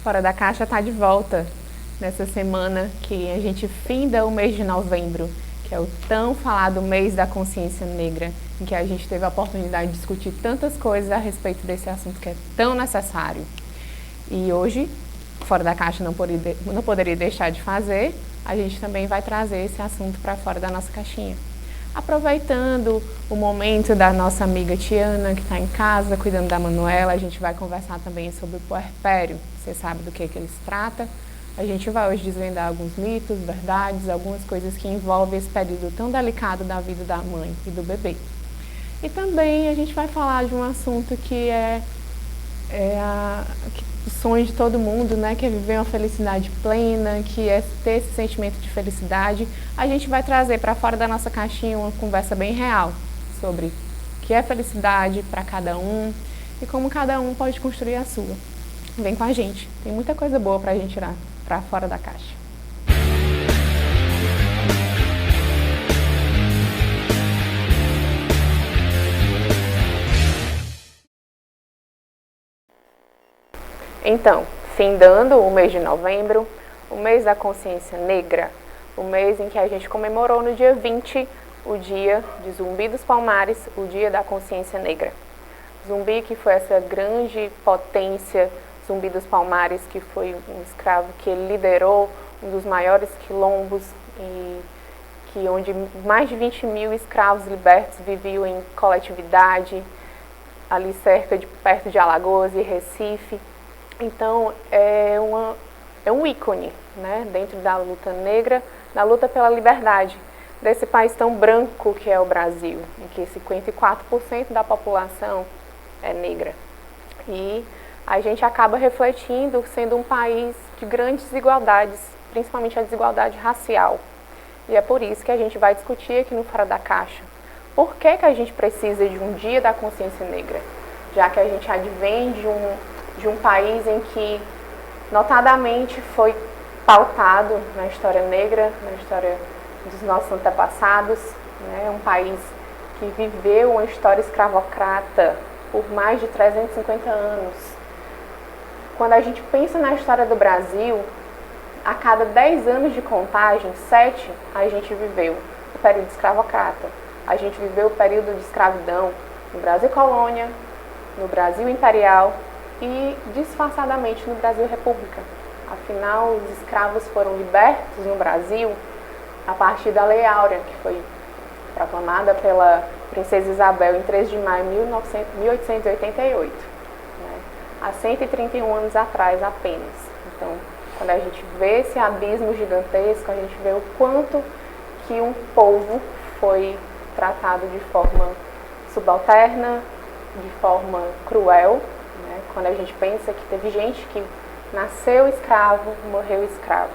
Fora da Caixa está de volta nessa semana que a gente finda o mês de novembro, que é o tão falado mês da consciência negra, em que a gente teve a oportunidade de discutir tantas coisas a respeito desse assunto que é tão necessário. E hoje, Fora da Caixa não poderia deixar de fazer, a gente também vai trazer esse assunto para fora da nossa caixinha. Aproveitando o momento da nossa amiga Tiana, que está em casa, cuidando da Manuela, a gente vai conversar também sobre o puerpério. Você sabe do que ele se trata? A gente vai hoje desvendar alguns mitos, verdades, algumas coisas que envolvem esse período tão delicado da vida da mãe e do bebê. E também a gente vai falar de um assunto que é o sonho de todo mundo, né? Que é viver uma felicidade plena, que é ter esse sentimento de felicidade. A gente vai trazer para fora da nossa caixinha uma conversa bem real sobre o que é felicidade para cada um e como cada um pode construir a sua. Vem com a gente, tem muita coisa boa para a gente tirar para fora da caixa. Então, findando o mês de novembro, o mês da consciência negra, o mês em que a gente comemorou no dia 20 o dia de Zumbi dos Palmares, o dia da consciência negra. Zumbi, que foi essa grande potência, Zumbi dos Palmares, que foi um escravo que liderou um dos maiores quilombos, onde mais de 20 mil escravos libertos viviam em coletividade, ali perto de Alagoas e Recife. Então, é um ícone, né, dentro da luta negra, da luta pela liberdade desse país tão branco que é o Brasil, em que 54% da população é negra. E a gente acaba refletindo sendo um país de grandes desigualdades, principalmente a desigualdade racial. E é por isso que a gente vai discutir aqui no Fora da Caixa. Por que a gente precisa de um dia da consciência negra? Já que a gente advém de um país em que, notadamente, foi pautado na história negra, na história dos nossos antepassados, né? Um país que viveu uma história escravocrata por mais de 350 anos. Quando a gente pensa na história do Brasil, a cada 10 anos de contagem, 7 a gente viveu o período escravocrata. A gente viveu o período de escravidão no Brasil Colônia, no Brasil Imperial e, disfarçadamente, no Brasil República. Afinal, os escravos foram libertos no Brasil a partir da Lei Áurea, que foi proclamada pela Princesa Isabel em 3 de maio de 1888, né? Há 131 anos atrás apenas. Então, quando a gente vê esse abismo gigantesco, a gente vê o quanto que um povo foi tratado de forma subalterna, de forma cruel, né? Quando a gente pensa que teve gente que nasceu escravo, morreu escravo,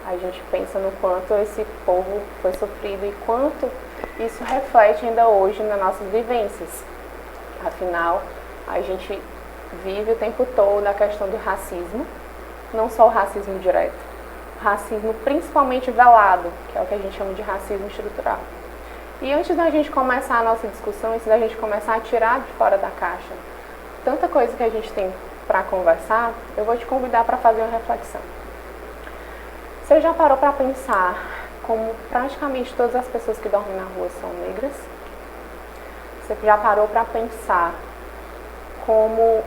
a gente pensa no quanto esse povo foi sofrido e quanto isso reflete ainda hoje nas nossas vivências. Afinal, a gente vive o tempo todo a questão do racismo, não só o racismo direto, o racismo principalmente velado, que é o que a gente chama de racismo estrutural. E antes da gente começar a nossa discussão, antes da gente começar a tirar de fora da caixa tanta coisa que a gente tem para conversar, eu vou te convidar para fazer uma reflexão. Você já parou para pensar como praticamente todas as pessoas que dormem na rua são negras? Você já parou para pensar como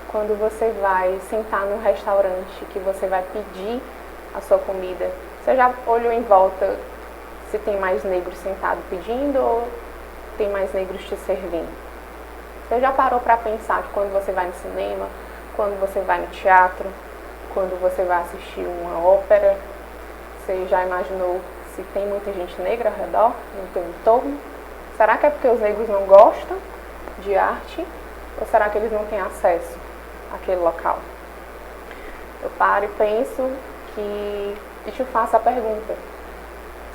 quando você vai sentar num restaurante que você vai pedir a sua comida, você já olhou em volta se tem mais negros sentados pedindo ou tem mais negros te servindo? Você já parou para pensar que quando você vai no cinema, quando você vai no teatro, quando você vai assistir uma ópera, você já imaginou se tem muita gente negra ao redor, no teu entorno? Será que é porque os negros não gostam de arte ou será que eles não têm acesso àquele local? Eu paro e penso e te faço a pergunta: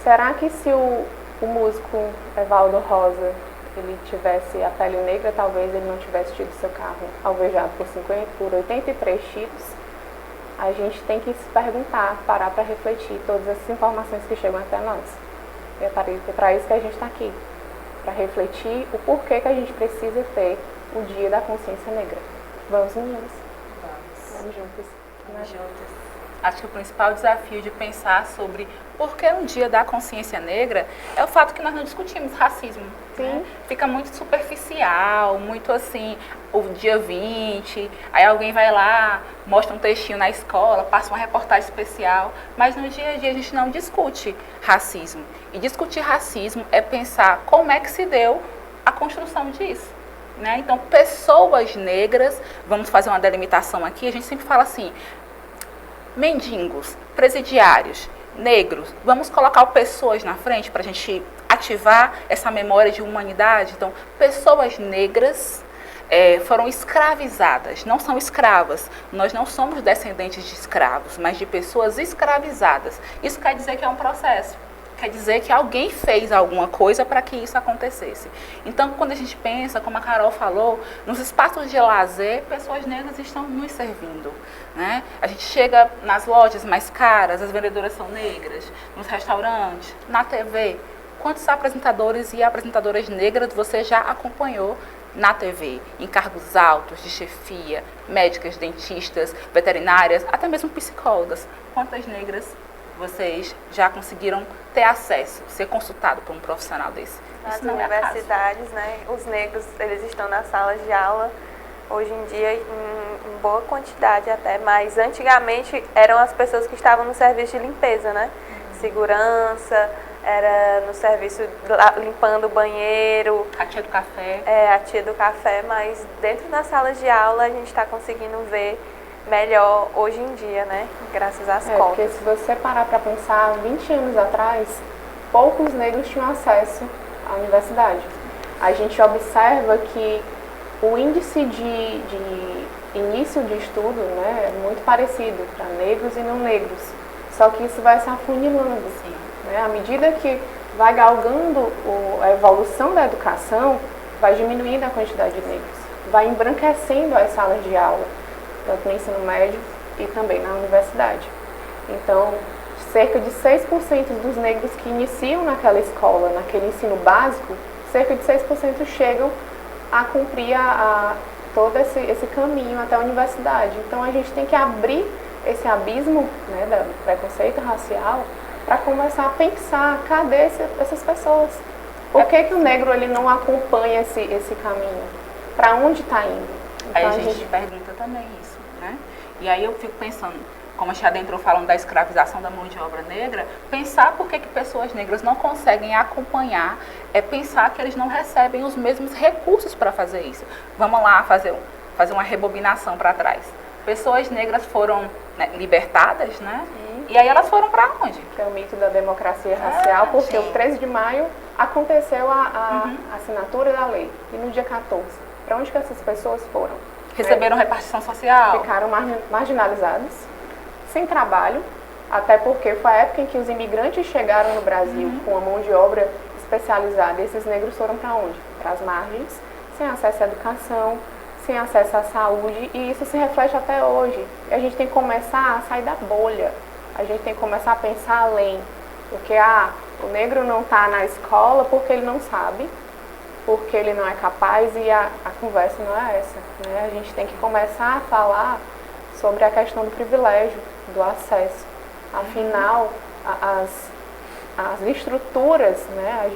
será que se o músico Evaldo Rosa ele tivesse a pele negra, talvez ele não tivesse tido seu carro alvejado por 83 tiros? A gente tem que se perguntar, parar para refletir todas essas informações que chegam até nós. E é para isso que a gente está aqui, para refletir o porquê que a gente precisa ter o Dia da Consciência Negra. Vamos, meninas? Vamos. Vamos juntos. Vamos juntos. Acho que o principal desafio de pensar sobre por que um dia da consciência negra é o fato que nós não discutimos racismo. Sim. Né? Fica muito superficial, muito assim, o dia 20, aí alguém vai lá, mostra um textinho na escola, passa uma reportagem especial, mas no dia a dia a gente não discute racismo. E discutir racismo é pensar como é que se deu a construção disso. Né? Então, pessoas negras, vamos fazer uma delimitação aqui, a gente sempre fala assim, mendigos, presidiários, negros, vamos colocar pessoas na frente para a gente ativar essa memória de humanidade. Então, pessoas negras foram escravizadas, não são escravas. Nós não somos descendentes de escravos, mas de pessoas escravizadas. Isso quer dizer que é um processo. Quer dizer que alguém fez alguma coisa para que isso acontecesse. Então, quando a gente pensa, como a Carol falou, nos espaços de lazer, pessoas negras estão nos servindo. Né? A gente chega nas lojas mais caras, as vendedoras são negras, nos restaurantes, na TV. Quantos apresentadores e apresentadoras negras você já acompanhou na TV? Em cargos altos, de chefia, médicas, dentistas, veterinárias, até mesmo psicólogas. Quantas negras vocês já conseguiram ter acesso, ser consultado por um profissional desse? Nas universidades, né, os negros, eles estão nas salas de aula, hoje em dia em boa quantidade até, mas antigamente eram as pessoas que estavam no serviço de limpeza, né? Segurança, era no serviço limpando o banheiro. A tia do café. A tia do café, mas dentro das salas de aula a gente está conseguindo ver melhor hoje em dia, né? Graças às cotas. Porque se você parar para pensar, 20 anos atrás, poucos negros tinham acesso à universidade. A gente observa que o índice de início de estudo, né, é muito parecido para negros e não negros. Só que isso vai se afunilando. Sim. Né? À medida que vai galgando a evolução da educação, vai diminuindo a quantidade de negros. Vai embranquecendo as salas de aula, tanto no ensino médio e também na universidade. Então, cerca de 6% dos negros que iniciam naquela escola, naquele ensino básico, cerca de 6% chegam a cumprir todo esse caminho até a universidade. Então, a gente tem que abrir esse abismo, né, do preconceito racial para começar a pensar, cadê essas pessoas? Por que o negro ele não acompanha esse caminho? Para onde está indo? Então, aí a gente pergunta também isso, né? E aí eu fico pensando, como a gente adentrou falando da escravização da mão de obra negra, pensar por que pessoas negras não conseguem acompanhar, pensar que eles não recebem os mesmos recursos para fazer isso. Vamos lá fazer uma rebobinação para trás. Pessoas negras foram, né, libertadas, né? E aí elas foram para onde? Que é o mito da democracia racial, porque o 13 de maio aconteceu a assinatura da lei. E no dia 14, para onde que essas pessoas foram? Receberam repartição social? Ficaram marginalizadas, sem trabalho, até porque foi a época em que os imigrantes chegaram no Brasil com a mão de obra especializada. E esses negros foram para onde? Para as margens, sem acesso à educação, sem acesso à saúde, e isso se reflete até hoje. E a gente tem que começar a sair da bolha, a gente tem que começar a pensar além, porque o negro não está na escola porque ele não sabe, porque ele não é capaz, e a conversa não é essa, né? A gente tem que começar a falar sobre a questão do privilégio, do acesso. Afinal, as estruturas, né? A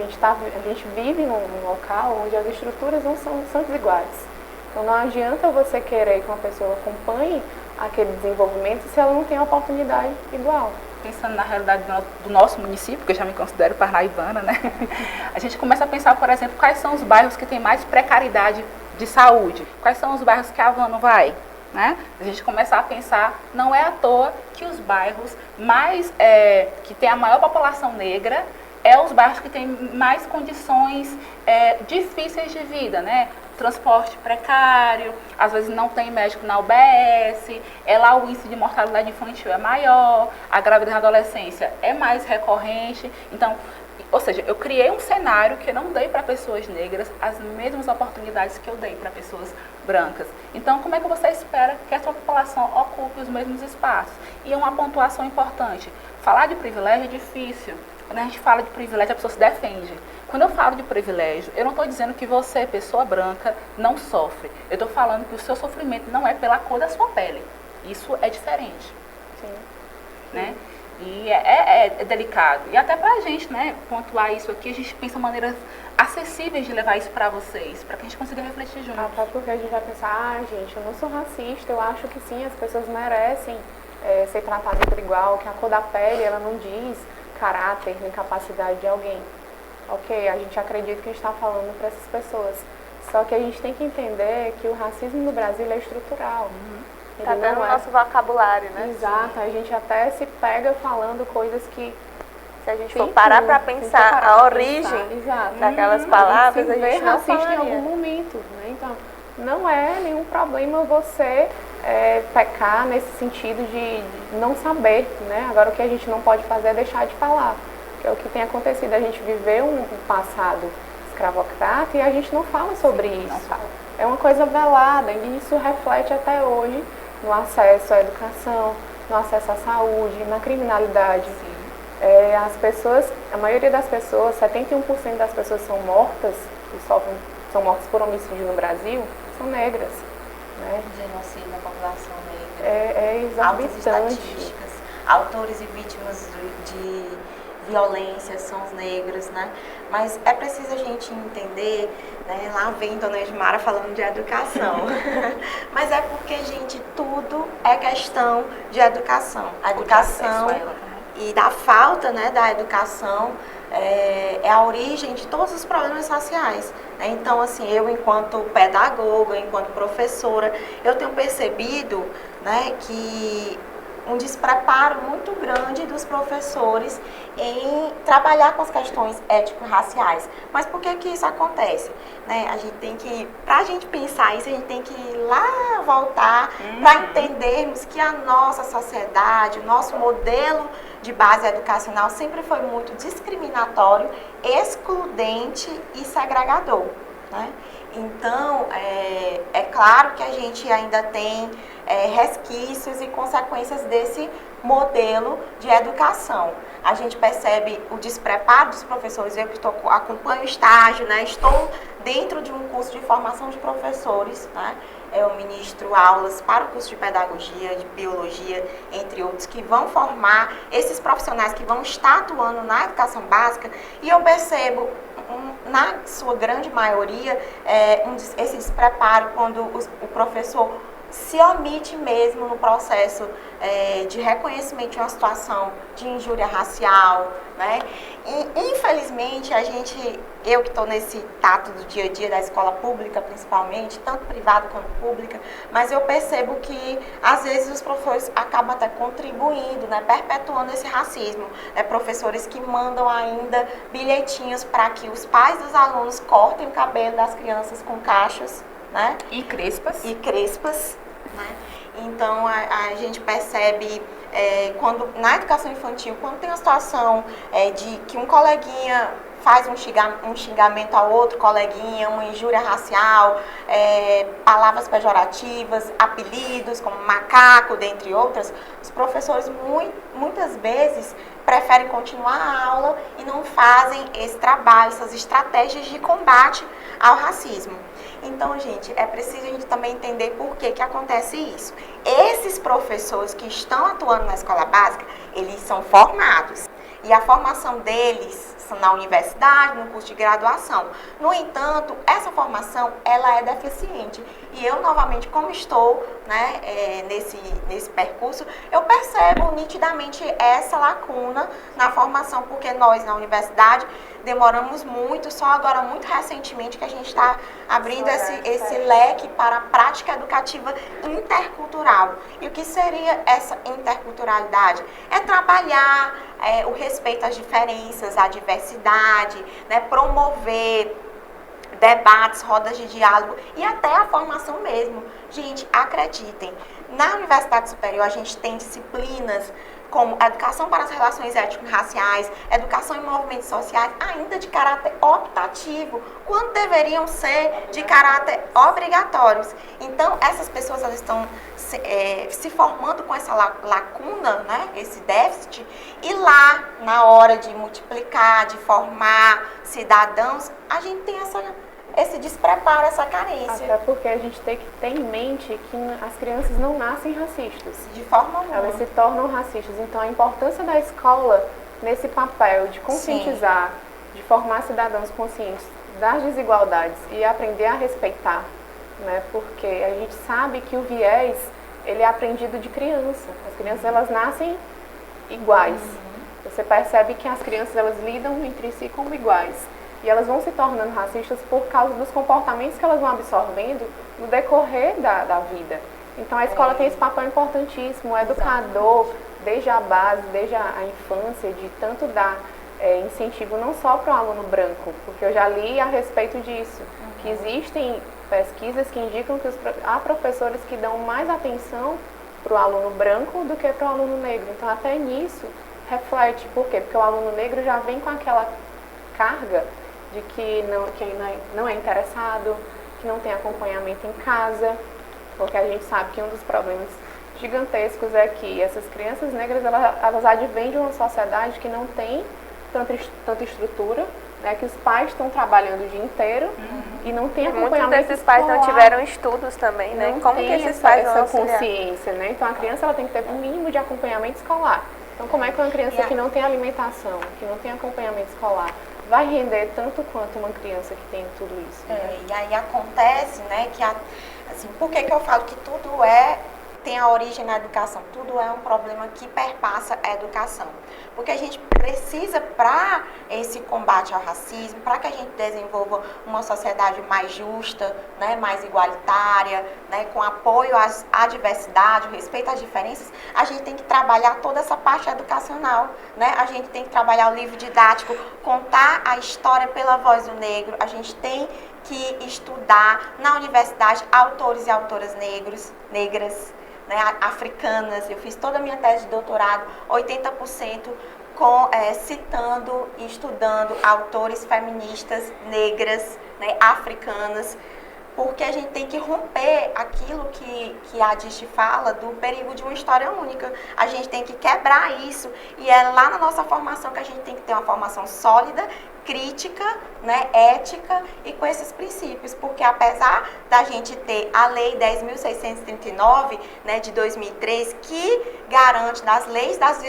gente vive num local onde as estruturas não são desiguais. Então não adianta você querer que uma pessoa acompanhe aquele desenvolvimento se ela não tem a oportunidade igual. Pensando na realidade do nosso município, porque eu já me considero parnaibana, né? A gente começa a pensar, por exemplo, quais são os bairros que têm mais precariedade de saúde, quais são os bairros que a van não vai, né? A gente começar a pensar, não é à toa que os bairros que têm a maior população negra os bairros que têm mais condições difíceis de vida, né? Transporte precário, às vezes não tem médico na UBS, lá o índice de mortalidade infantil é maior, a gravidez na adolescência é mais recorrente. Então, ou seja, eu criei um cenário que eu não dei para pessoas negras as mesmas oportunidades que eu dei para pessoas brancas. Então, como é que você espera que a sua população ocupe os mesmos espaços? E uma pontuação importante, falar de privilégio é difícil. Quando a gente fala de privilégio, a pessoa se defende. Quando eu falo de privilégio, eu não estou dizendo que você, pessoa branca, não sofre. Eu estou falando que o seu sofrimento não é pela cor da sua pele. Isso é diferente, Sim. né? E é delicado. E até pra gente, né, pontuar isso aqui, a gente pensa maneiras acessíveis de levar isso pra vocês, pra que a gente consiga refletir junto. Até porque a gente vai pensar, gente, eu não sou racista, eu acho que sim, as pessoas merecem ser tratadas por igual, que a cor da pele, ela não diz caráter nem capacidade de alguém. Ok, a gente acredita que a gente está falando para essas pessoas. Só que a gente tem que entender que o racismo no Brasil é estrutural. Está dando o nosso vocabulário, né? Exato, a gente até se pega falando coisas que, se a gente for parar para pensar a origem daquelas palavras, a gente não racista em algum momento, né? Então, não é nenhum problema você pecar nesse sentido de não saber, né? Agora, o que a gente não pode fazer é deixar de falar, que é o que tem acontecido. A gente viveu um passado escravocrata e a gente não fala sobre isso. É uma coisa velada e isso reflete até hoje no acesso à educação, no acesso à saúde, na criminalidade. As pessoas, a maioria das pessoas, 71% das pessoas são mortas, que são mortas por homicídio no Brasil, são negras. Né? Genocídio na população negra. É exorbitante. Altas estatísticas, autores e vítimas de violência são os negros, né? Mas é preciso a gente entender, né? Lá vem Dona Edmara falando de educação. Mas é porque, gente, tudo é questão de educação. A educação e da falta, né, da educação é a origem de todos os problemas sociais. Né? Então, assim, eu enquanto pedagoga, enquanto professora, eu tenho percebido, né, que um despreparo muito grande dos professores em trabalhar com as questões ético-raciais. Mas por que isso acontece? Né? A gente tem que, para a gente pensar isso, a gente tem que ir lá voltar para entendermos que a nossa sociedade, o nosso modelo de base educacional sempre foi muito discriminatório, excludente e segregador. Né? Então, é claro que a gente ainda tem resquícios e consequências desse modelo de educação. A gente percebe o despreparo dos professores. Eu que acompanho o estágio, né? Estou dentro de um curso de formação de professores, né? Eu ministro aulas para o curso de pedagogia, de biologia, entre outros, que vão formar esses profissionais que vão estar atuando na educação básica, e eu percebo, na sua grande maioria, esse despreparo quando o professor se omite mesmo no processo de reconhecimento de uma situação de injúria racial, né? E, infelizmente, eu que estou nesse tato do dia a dia da escola pública, principalmente, tanto privada quanto pública, mas eu percebo que, às vezes, os professores acabam até contribuindo, né, perpetuando esse racismo. Né? Professores que mandam ainda bilhetinhos para que os pais dos alunos cortem o cabelo das crianças com cachos, né? E crespas. Né? Então, a gente percebe, quando na educação infantil, quando tem a situação de que um coleguinha faz um xingamento ao outro coleguinha, uma injúria racial, palavras pejorativas, apelidos como macaco, dentre outras, os professores muitas vezes preferem continuar a aula e não fazem esse trabalho, essas estratégias de combate ao racismo. Então, gente, é preciso a gente também entender por que acontece isso. Esses professores que estão atuando na escola básica, eles são formados. E a formação deles são na universidade, no curso de graduação. No entanto, essa formação, ela é deficiente. E eu, novamente, como estou, né, nesse percurso, eu percebo nitidamente essa lacuna na formação, porque nós, na universidade, demoramos muito, só agora, muito recentemente, que a gente está abrindo esse leque para a prática educativa intercultural. E o que seria essa interculturalidade? É trabalhar o respeito às diferenças, à diversidade, né, promover debates, rodas de diálogo e até a formação mesmo. Gente, acreditem, na Universidade Superior a gente tem disciplinas como educação para as relações étnico-raciais, educação em movimentos sociais, ainda de caráter optativo, quando deveriam ser de caráter obrigatórios. Então, essas pessoas elas estão se formando com essa lacuna, né, esse déficit, e lá, na hora de multiplicar, de formar cidadãos, a gente tem essa esse despreparo, essa carência. Até porque a gente tem que ter em mente que as crianças não nascem racistas. De forma alguma. Elas se tornam racistas. Então, a importância da escola nesse papel de conscientizar, de formar cidadãos conscientes das desigualdades e aprender a respeitar, né? Porque a gente sabe que o viés, ele é aprendido de criança. As crianças, elas nascem iguais. Você percebe que as crianças, elas lidam entre si como iguais. E elas vão se tornando racistas por causa dos comportamentos que elas vão absorvendo no decorrer da vida. Então, a escola tem esse papel importantíssimo. O educador, desde a base, desde a infância, de tanto dar incentivo não só para o aluno branco, porque eu já li a respeito disso, que existem pesquisas que indicam que há professores que dão mais atenção para o aluno branco do que para o aluno negro. Então, até nisso, reflete. Por quê? Porque o aluno negro já vem com aquela carga de que não é interessado, que não tem acompanhamento em casa, porque a gente sabe que um dos problemas gigantescos é que essas crianças negras, elas advêm de uma sociedade que não tem tanta estrutura, né, que os pais estão trabalhando o dia inteiro e não tem acompanhamento. Muitos desses pais não tiveram estudos também, né? Como que esses pais vão essa consciência, né? Então, a criança, ela tem que ter um mínimo de acompanhamento escolar. Então, como é que uma criança que não tem alimentação, que não tem acompanhamento escolar, vai render tanto quanto uma criança que tem tudo isso? Né? E aí acontece, né, que assim, por que eu falo que tudo tem a origem na educação? Tudo é um problema que perpassa a educação. Porque a gente precisa, para esse combate ao racismo, para que a gente desenvolva uma sociedade mais justa, né, mais igualitária, né, com apoio à diversidade, respeito às diferenças, a gente tem que trabalhar toda essa parte educacional, né? A gente tem que trabalhar o livro didático, contar a história pela voz do negro, a gente tem que estudar na universidade autores e autoras negras, né, africanas. Eu fiz toda a minha tese de doutorado, 80% citando e estudando autores feministas negras, né, africanas, porque a gente tem que romper aquilo que a Adichie fala do perigo de uma história única. A gente tem que quebrar isso, e é lá na nossa formação que a gente tem que ter uma formação sólida, crítica, né, ética e com esses princípios, porque apesar da gente ter a Lei 10.639, né, de 2003, que garante nas leis das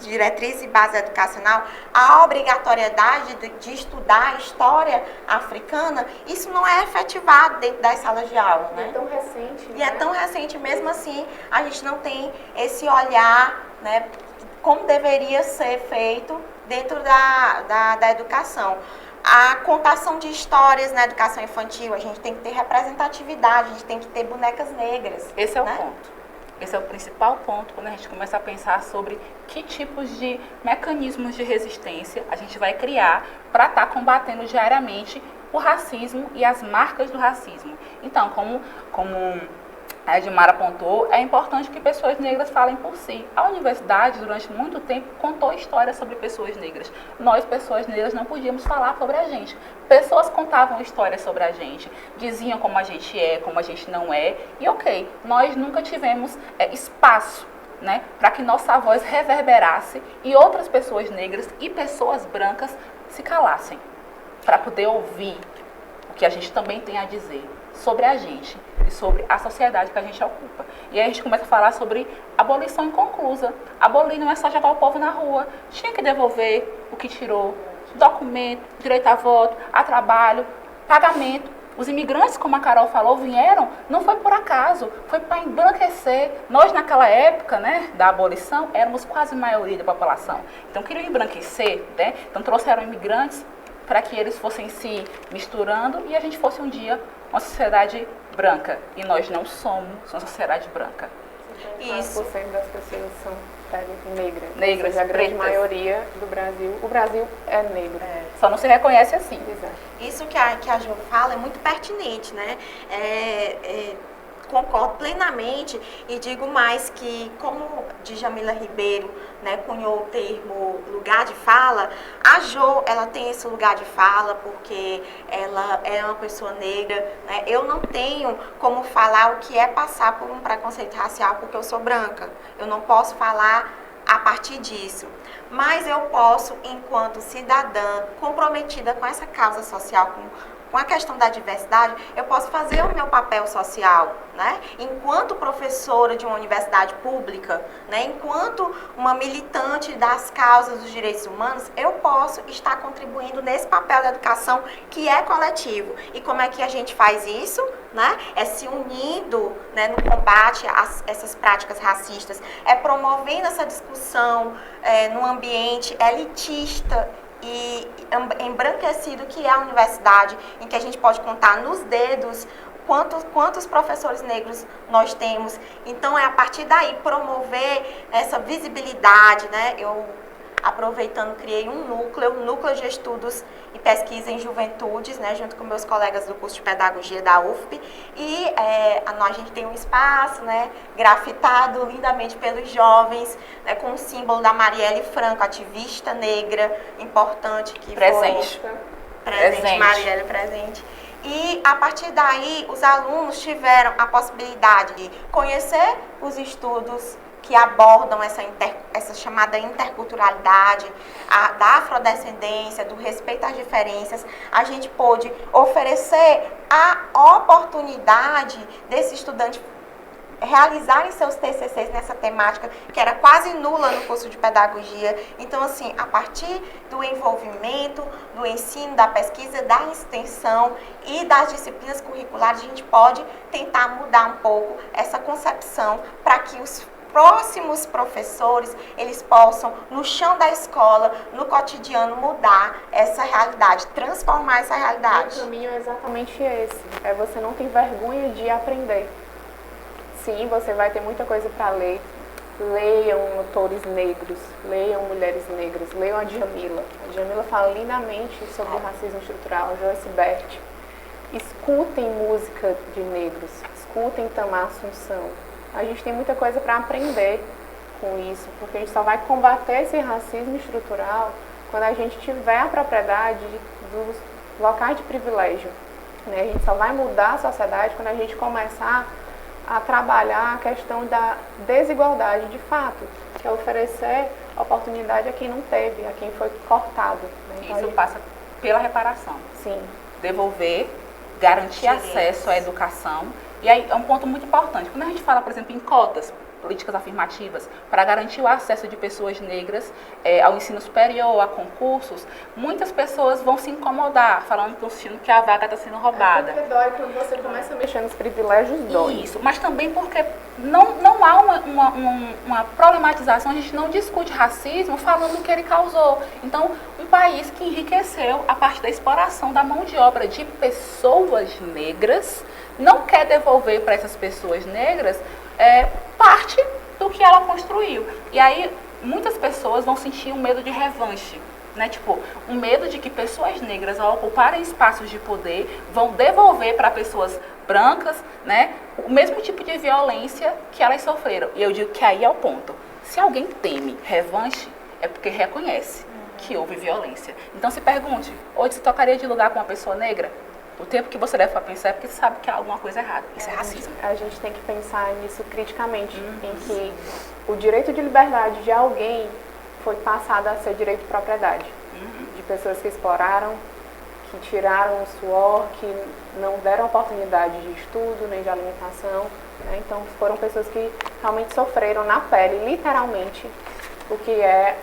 diretrizes e base educacional a obrigatoriedade de estudar a história africana, isso não é efetivado dentro das salas de aula, né? É tão recente. E é tão recente, mesmo assim, a gente não tem esse olhar, né, como deveria ser feito dentro da educação. A contação de histórias na educação infantil, a gente tem que ter representatividade, a gente tem que ter bonecas negras. Esse é o né? ponto. Esse é o principal ponto quando a gente começa a pensar sobre que tipos de mecanismos de resistência a gente vai criar para estar combatendo diariamente o racismo e as marcas do racismo. Então, como a Edmara apontou, é importante que pessoas negras falem por si. A universidade, durante muito tempo, contou histórias sobre pessoas negras. Nós, pessoas negras, não podíamos falar sobre a gente. Pessoas contavam histórias sobre a gente, diziam como a gente é, como a gente não é. E ok, nós nunca tivemos espaço, né, para que nossa voz reverberasse e outras pessoas negras e pessoas brancas se calassem, para poder ouvir o que a gente também tem a dizer sobre a gente e sobre a sociedade que a gente ocupa. E aí a gente começa a falar sobre abolição inconclusa. Abolir não é só jogar o povo na rua. Tinha que devolver o que tirou. Documento, direito a voto, a trabalho, pagamento. Os imigrantes, como a Carol falou, vieram, não foi por acaso, foi para embranquecer. Nós, naquela época, né, da abolição, éramos quase a maioria da população. Então, queriam embranquecer, né? Então, trouxeram imigrantes para que eles fossem se misturando e a gente fosse um dia uma sociedade branca. E nós não somos uma sociedade branca. Isso. 4% das pessoas são negras. Negras, ou seja, a grande pretas. maioria do Brasil. O Brasil é negro. Só não se reconhece assim. Exato. Isso que a Jo fala é muito pertinente, né? Concordo plenamente e digo mais que, como Djamila Ribeiro, né, cunhou o termo lugar de fala, a Jo, ela tem esse lugar de fala porque ela é uma pessoa negra, né? Eu não tenho como falar o que é passar por um preconceito racial porque eu sou branca. Eu não posso falar a partir disso. Mas eu posso, enquanto cidadã comprometida com essa causa social, com a questão da diversidade, eu posso fazer o meu papel social, né? Enquanto professora de uma universidade pública, né? Enquanto uma militante das causas dos direitos humanos, eu posso estar contribuindo nesse papel da educação que é coletivo. E como é que a gente faz isso? Né? É se unindo, né, no combate a essas práticas racistas, é promovendo essa discussão num ambiente elitista e embranquecido que é a universidade, em que a gente pode contar nos dedos quantos professores negros nós temos. Então, é a partir daí promover essa visibilidade, né? Eu, aproveitando, criei um núcleo de estudos e pesquisa em juventudes, né, junto com meus colegas do curso de pedagogia da UFP, e a gente tem um espaço, né, grafitado lindamente pelos jovens, né, com o símbolo da Marielle Franco, ativista negra importante que Presente. foi presente, Marielle presente. E, a partir daí, os alunos tiveram a possibilidade de conhecer os estudos que abordam essa chamada interculturalidade, da afrodescendência, do respeito às diferenças. A gente pôde oferecer a oportunidade desse estudante realizarem seus TCCs nessa temática, que era quase nula no curso de pedagogia. Então, assim, a partir do envolvimento, do ensino, da pesquisa, da extensão e das disciplinas curriculares, a gente pode tentar mudar um pouco essa concepção para que os próximos professores, eles possam, no chão da escola, no cotidiano, mudar essa realidade, transformar essa realidade. O caminho é exatamente esse, você não ter vergonha de aprender. Sim, você vai ter muita coisa para ler. Leiam autores negros, leiam mulheres negras, leiam a Djamila. A Djamila fala lindamente sobre o racismo estrutural, a Joyce Bert. Escutem música de negros, escutem Tamar Assunção. A gente tem muita coisa para aprender com isso, porque a gente só vai combater esse racismo estrutural quando a gente tiver a propriedade dos locais de privilégio. Né? A gente só vai mudar a sociedade quando a gente começar a trabalhar a questão da desigualdade de fato, que é oferecer oportunidade a quem não teve, a quem foi cortado. Né? Então, isso passa pela reparação. Sim. Devolver, garantir acesso à educação. E aí é um ponto muito importante. Quando a gente fala, por exemplo, em cotas, políticas afirmativas, para garantir o acesso de pessoas negras ao ensino superior, a concursos, muitas pessoas vão se incomodar, falando que a vaga está sendo roubada. Porque dói quando você começa a mexer nos privilégios, dói. Isso, mas também porque não há uma problematização, a gente não discute racismo falando do que ele causou. Então, um país que enriqueceu a partir da exploração da mão de obra de pessoas negras, não quer devolver para essas pessoas negras parte do que ela construiu. E aí, muitas pessoas vão sentir um medo de revanche, né? Tipo, um medo de que pessoas negras, ao ocuparem espaços de poder, vão devolver para pessoas brancas, né, o mesmo tipo de violência que elas sofreram. E eu digo que aí é o ponto. Se alguém teme revanche, é porque reconhece que houve violência. Então, se pergunte, hoje você tocaria de lugar com uma pessoa negra? O tempo que você deve para pensar é porque você sabe que há alguma coisa errada. Isso é racismo. A gente tem que pensar nisso criticamente, em que o direito de liberdade de alguém foi passado a ser direito de propriedade. De pessoas que exploraram, que tiraram o suor, que não deram oportunidade de estudo, nem de alimentação. Né? Então, foram pessoas que realmente sofreram na pele, literalmente, o que é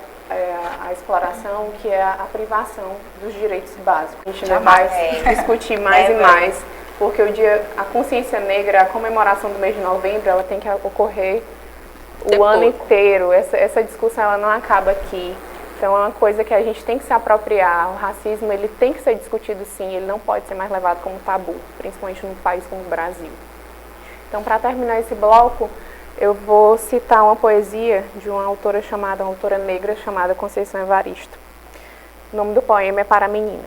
a exploração, que é a privação dos direitos básicos. A gente não vai discutir mais e mais, porque a consciência negra, a comemoração do mês de novembro, ela tem que ocorrer o ano inteiro. Essa discussão ela não acaba aqui. Então é uma coisa que a gente tem que se apropriar. O racismo ele tem que ser discutido sim, ele não pode ser mais levado como tabu, principalmente num país como o Brasil. Então, para terminar esse bloco, eu vou citar uma poesia de uma autora negra chamada Conceição Evaristo. O nome do poema é Para a Menina.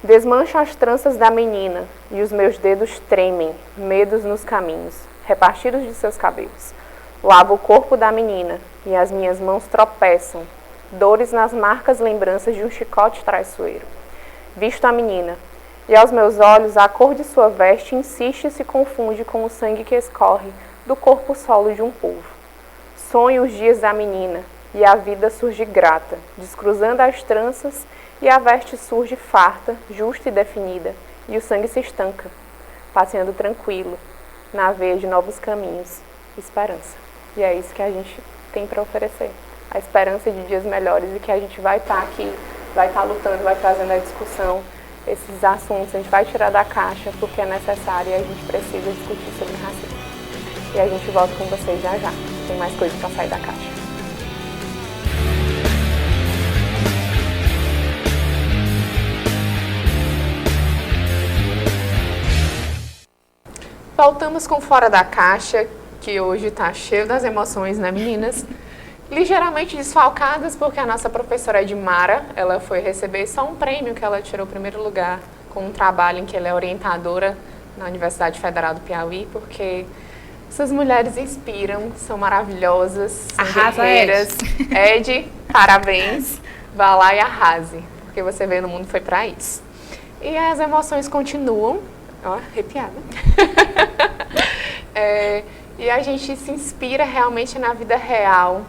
Desmancho as tranças da menina e os meus dedos tremem, medos nos caminhos, repartidos de seus cabelos. Lavo o corpo da menina e as minhas mãos tropeçam, dores nas marcas lembranças de um chicote traiçoeiro. Visto a menina, e aos meus olhos a cor de sua veste insiste e se confunde com o sangue que escorre do corpo solo de um povo. Sonho os dias da menina, e a vida surge grata, descruzando as tranças, e a veste surge farta, justa e definida, e o sangue se estanca, passeando tranquilo, na veia de novos caminhos, esperança. E é isso que a gente tem para oferecer, a esperança de dias melhores e que a gente vai estar aqui, vai estar lutando, vai trazendo a discussão, esses assuntos, a gente vai tirar da caixa porque é necessário e a gente precisa discutir sobre racismo. E a gente volta com vocês já já, tem mais coisas para sair da caixa. Voltamos com Fora da Caixa, que hoje está cheio das emoções, né, meninas? Ligeiramente desfalcadas, porque a nossa professora Edmara, ela foi receber só um prêmio, que ela tirou o primeiro lugar com um trabalho em que ela é orientadora na Universidade Federal do Piauí, porque essas mulheres inspiram, são maravilhosas, são guerreiras. Ed, parabéns, vá lá e arrase, porque você veio no mundo foi para isso. E as emoções continuam. Ó, arrepiada. E a gente se inspira realmente na vida real,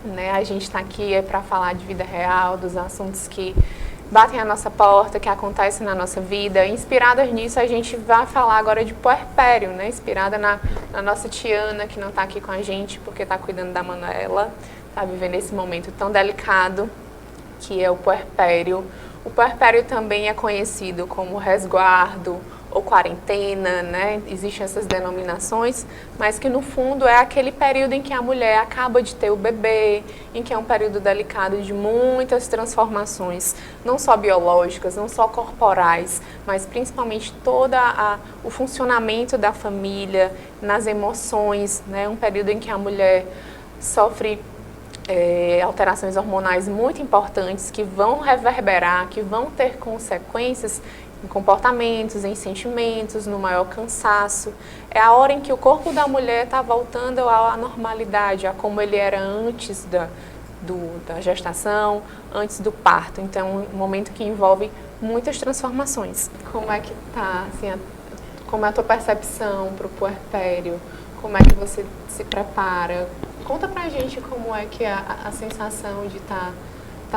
né? A gente está aqui para falar de vida real, dos assuntos que batem à nossa porta, que acontecem na nossa vida. Inspiradas nisso, a gente vai falar agora de puerpério, né? Inspirada na nossa Tiana, que não está aqui com a gente porque está cuidando da Manuela, está vivendo esse momento tão delicado que é o puerpério. O puerpério também é conhecido como resguardo ou quarentena, né? Existem essas denominações, mas que no fundo é aquele período em que a mulher acaba de ter o bebê, em que é um período delicado de muitas transformações, não só biológicas, não só corporais, mas principalmente todo o funcionamento da família, nas emoções, né? Um período em que a mulher sofre alterações hormonais muito importantes que vão reverberar, que vão ter consequências em comportamentos, em sentimentos, no maior cansaço. É a hora em que o corpo da mulher está voltando à normalidade, a como ele era antes da gestação, antes do parto. Então, um momento que envolve muitas transformações. Como é que tá, assim, como é a tua percepção para o puerpério? Como é que você se prepara? Conta pra gente como é que é a sensação de estar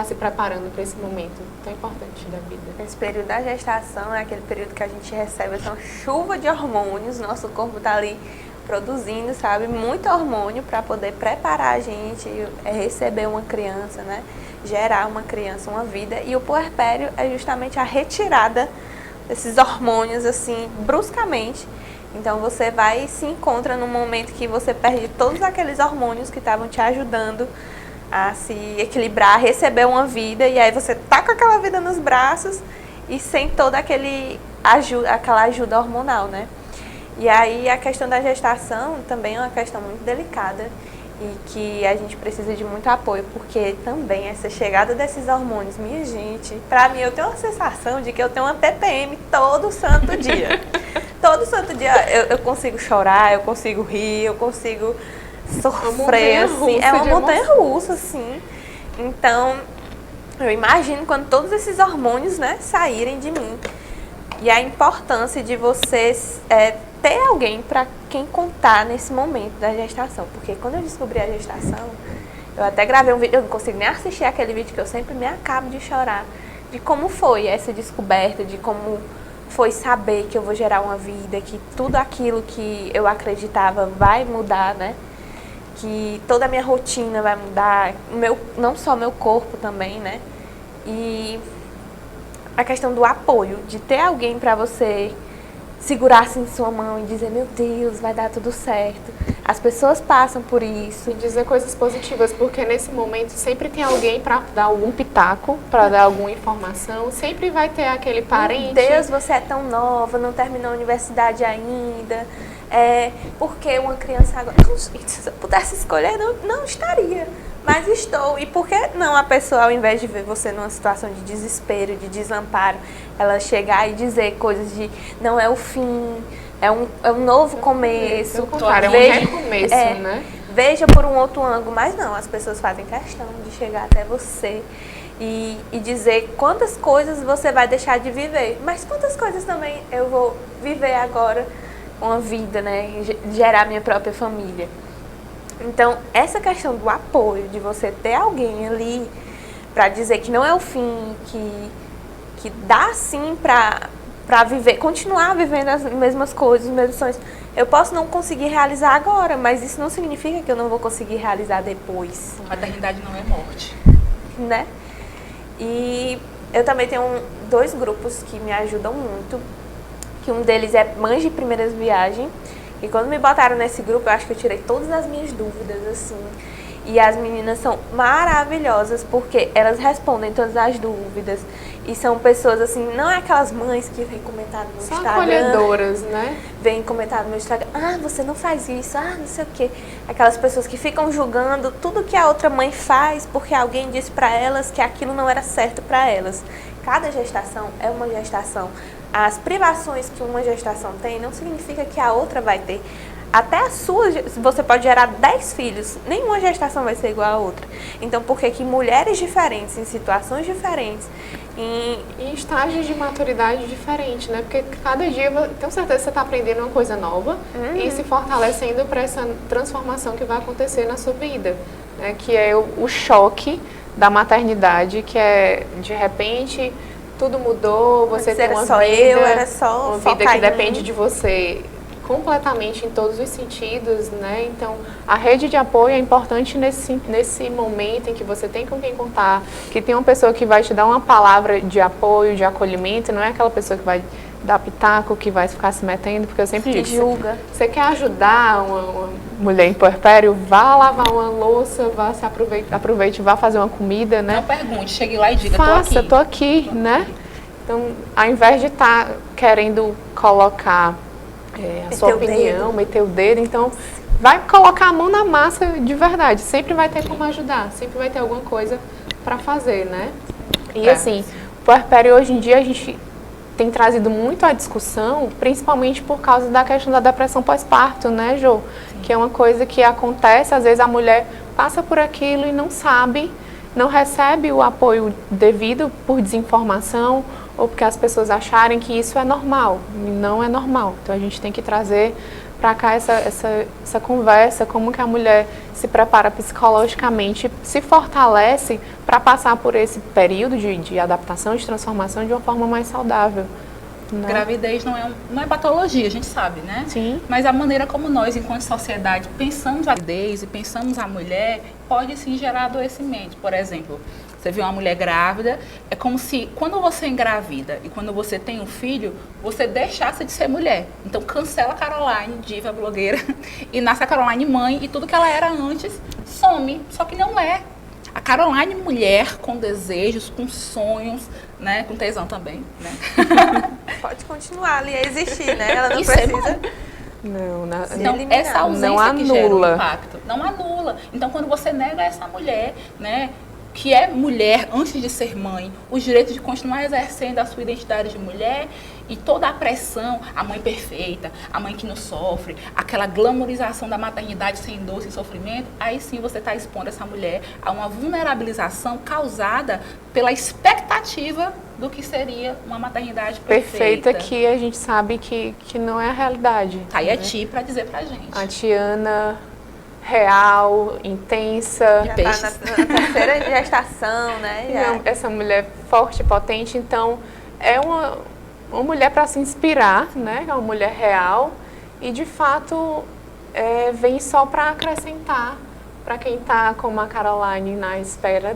se preparando para esse momento tão importante da vida. Esse período da gestação é aquele período que a gente recebe uma chuva de hormônios, nosso corpo está ali produzindo, sabe, muito hormônio para poder preparar a gente, receber uma criança, né, gerar uma criança, uma vida, e o puerpério é justamente a retirada desses hormônios, assim, bruscamente. Então você vai e se encontra num momento que você perde todos aqueles hormônios que estavam te ajudando a se equilibrar, a receber uma vida, e aí você tá com aquela vida nos braços e sem toda aquela ajuda hormonal, né? E aí a questão da gestação também é uma questão muito delicada e que a gente precisa de muito apoio, porque também essa chegada desses hormônios, minha gente, pra mim eu tenho uma sensação de que eu tenho uma TPM todo santo dia. Todo santo dia eu consigo chorar, eu consigo rir, eu consigo sofrer, assim, é uma montanha russa, assim. Então, eu imagino quando todos esses hormônios, né, saírem de mim. E a importância de vocês ter alguém para quem contar nesse momento da gestação. Porque quando eu descobri a gestação, eu até gravei um vídeo, eu não consigo nem assistir aquele vídeo que eu sempre me acabo de chorar, de como foi essa descoberta, de como foi saber que eu vou gerar uma vida, que tudo aquilo que eu acreditava vai mudar, né? Que toda a minha rotina vai mudar, não só meu corpo também, né? E a questão do apoio, de ter alguém para você segurar assim em sua mão e dizer, meu Deus, vai dar tudo certo. As pessoas passam por isso. E dizer coisas positivas, porque nesse momento sempre tem alguém para dar algum pitaco, para dar alguma informação, sempre vai ter aquele parente. Meu Deus, você é tão nova, não terminou a universidade ainda. Porque uma criança agora... Se eu pudesse escolher, não estaria. Mas estou. E por que não a pessoa, ao invés de ver você numa situação de desespero, de desamparo, ela chegar e dizer coisas de não é o fim, é um novo começo. Claro, é um recomeço, né? Veja por um outro ângulo. Mas não, as pessoas fazem questão de chegar até você e dizer quantas coisas você vai deixar de viver. Mas quantas coisas também eu vou viver agora, uma vida, né? Gerar minha própria família. Então, essa questão do apoio, de você ter alguém ali para dizer que não é o fim, que dá sim para para viver, continuar vivendo as mesmas coisas, os mesmos sonhos. Eu posso não conseguir realizar agora, mas isso não significa que eu não vou conseguir realizar depois. Maternidade não é morte. Né? E eu também tenho dois grupos que me ajudam muito, que um deles é Mães de Primeiras Viagens, e quando me botaram nesse grupo, eu acho que eu tirei todas as minhas dúvidas, assim, e as meninas são maravilhosas, porque elas respondem todas as dúvidas, e são pessoas, assim, não é aquelas mães que vêm comentar no meu São Instagram. acolhedoras, né? Vem comentar no meu Instagram, você não faz isso, não sei o quê. Aquelas pessoas que ficam julgando tudo que a outra mãe faz porque alguém disse pra elas que aquilo não era certo pra elas. Cada gestação é uma gestação. As privações que uma gestação tem não significa que a outra vai ter. Até a sua, você pode gerar 10 filhos, nenhuma gestação vai ser igual a outra. Então, por que mulheres diferentes, em situações diferentes, em estágios de maturidade diferentes, né? Porque cada dia, tenho certeza que você está aprendendo uma coisa nova e se fortalecendo para essa transformação que vai acontecer na sua vida, né? Que é o choque da maternidade, que é, de repente, tudo mudou, você tem uma uma vida que depende de você completamente em todos os sentidos, né? Então, a rede de apoio é importante nesse momento em que você tem com quem contar, que tem uma pessoa que vai te dar uma palavra de apoio, de acolhimento, não é aquela pessoa que vai dar pitaco, que vai ficar se metendo, porque eu sempre digo, julga. Você quer ajudar uma mulher em puerpério, vá lavar uma louça, vá se aproveite, vá fazer uma comida, né? Não pergunte, chegue lá e diga, faça, tô aqui, né? Então, ao invés de estar querendo colocar a sua opinião, meter o dedo, então vai colocar a mão na massa de verdade, sempre vai ter como ajudar, sempre vai ter alguma coisa para fazer, né? E assim, o puerpério hoje em dia a gente tem trazido muito à discussão, principalmente por causa da questão da depressão pós-parto, né, Jô? Que é uma coisa que acontece, às vezes a mulher passa por aquilo e não sabe, não recebe o apoio devido por desinformação, ou porque as pessoas acharem que isso é normal, e não é normal. Então a gente tem que trazer para cá essa conversa, como que a mulher se prepara psicologicamente, se fortalece para passar por esse período de adaptação, de transformação de uma forma mais saudável. Né? Gravidez não é patologia, a gente sabe, né? Sim. Mas a maneira como nós, enquanto sociedade, pensamos a gravidez e pensamos a mulher, pode sim gerar adoecimento. Por exemplo, você vê uma mulher grávida, é como se quando você engravida e quando você tem um filho, você deixasse de ser mulher. Então cancela a Caroline, diva, blogueira, e nasce a Caroline mãe e tudo que ela era antes some. Só que não é. A Caroline mulher com desejos, com sonhos, né? Com tesão também, né? Pode continuar ali a existir, né? Ela não Isso precisa... Não, então, essa ausência não anula. que gera um impacto. Não anula. Então, quando você nega essa mulher, né, que é mulher antes de ser mãe, os direitos de continuar exercendo a sua identidade de mulher e toda a pressão, a mãe perfeita, a mãe que não sofre, aquela glamorização da maternidade sem dor, sem sofrimento, aí sim você está expondo essa mulher a uma vulnerabilização causada pela expectativa do que seria uma maternidade perfeita. Que a gente sabe que não é a realidade. Tá aí a Ti para dizer pra gente. A Tiana real, intensa. Já tá na terceira gestação, né? Essa mulher forte, potente, então é uma mulher para se inspirar, né? É uma mulher real e de fato vem só para acrescentar para quem está como a Caroline na espera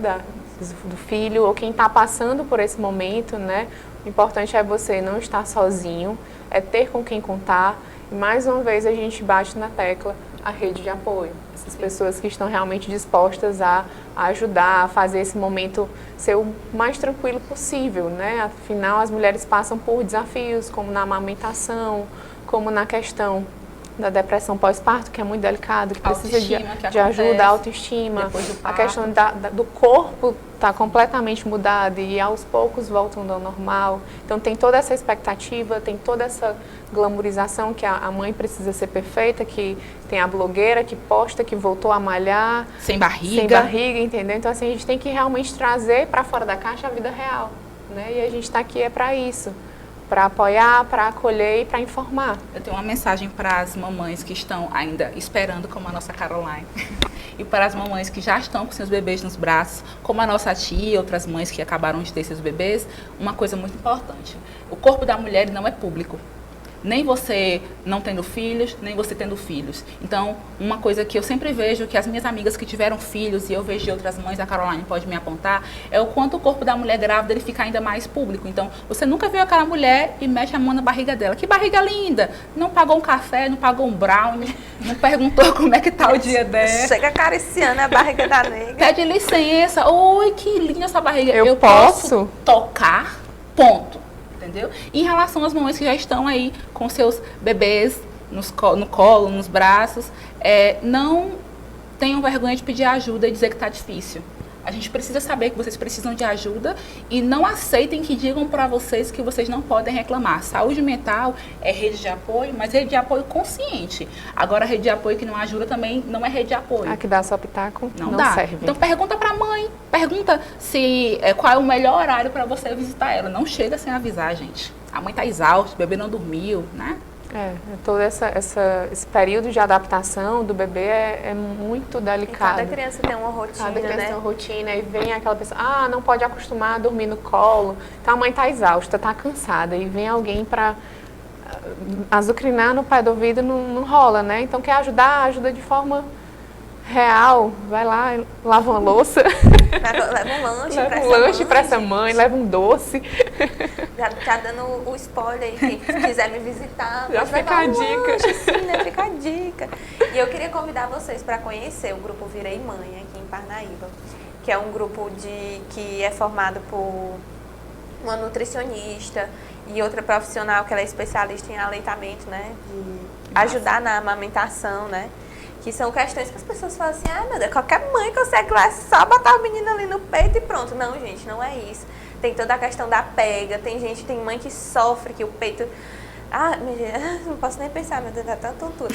do filho ou quem está passando por esse momento, né? O importante é você não estar sozinho, é ter com quem contar. E mais uma vez a gente bate na tecla a rede de apoio. Essas pessoas que estão realmente dispostas a ajudar, a fazer esse momento ser o mais tranquilo possível, né? Afinal, as mulheres passam por desafios, como na amamentação, como na questão da depressão pós-parto, que é muito delicado, que precisa de ajuda, autoestima. A questão do corpo está completamente mudada e aos poucos voltando ao normal. Então tem toda essa expectativa, tem toda essa glamorização que a mãe precisa ser perfeita, que tem a blogueira que posta que voltou a malhar. Sem barriga, entendeu? Então assim, a gente tem que realmente trazer para fora da caixa a vida real, né? E a gente está aqui para isso. Para apoiar, para acolher e para informar. Eu tenho uma mensagem para as mamães que estão ainda esperando, como a nossa Caroline. e para as mamães que já estão com seus bebês nos braços, como a nossa tia e outras mães que acabaram de ter seus bebês, uma coisa muito importante. O corpo da mulher não é público. Nem você não tendo filhos, nem você tendo filhos. Então, uma coisa que eu sempre vejo, que as minhas amigas que tiveram filhos, e eu vejo de outras mães, a Caroline pode me apontar, é o quanto o corpo da mulher grávida ele fica ainda mais público. Então, você nunca viu aquela mulher e mexe a mão na barriga dela. Que barriga linda! Não pagou um café, não pagou um brownie, não perguntou como é que tá o dia dela. Chega acariciando a barriga da nega. Pede licença. Oi, que linda essa barriga. Eu posso tocar, ponto. Entendeu? Em relação às mamães que já estão aí com seus bebês no colo, nos braços, não tenham vergonha de pedir ajuda e dizer que está difícil. A gente precisa saber que vocês precisam de ajuda e não aceitem que digam para vocês que vocês não podem reclamar. Saúde mental é rede de apoio, mas rede de apoio consciente. Agora, rede de apoio que não ajuda também não é rede de apoio. A que dá só pitaco não dá. serve. Então, pergunta para a mãe. Pergunta qual é o melhor horário para você visitar ela. Não chega sem avisar, gente. A mãe está exausta, o bebê não dormiu, né? Todo esse período de adaptação do bebê é muito delicado. Cada criança tem uma rotina, Cada criança né? tem uma rotina e vem aquela pessoa, não pode acostumar a dormir no colo. Então a mãe está exausta, está cansada e vem alguém para azucrinar no pé do ouvido, não rola, né? Então quer ajudar, ajuda de forma real, vai lá, lava uma louça. Leva um lanche para essa mãe, leva um doce. Já tá dando o spoiler aí, quem quiser me visitar, já fica a dica. Lanche, sim, né? Fica a dica. E eu queria convidar vocês para conhecer o grupo Virei Mãe aqui em Parnaíba, que é um grupo que é formado por uma nutricionista e outra profissional que ela é especialista em aleitamento, né? De ajudar na amamentação, né? Que são questões que as pessoas falam assim, meu Deus, qualquer mãe consegue lá, só botar o menino ali no peito e pronto. Não, gente, não é isso. Tem toda a questão da pega, tem mãe que sofre, que o peito... não posso nem pensar, meu Deus, dá tanta tontura.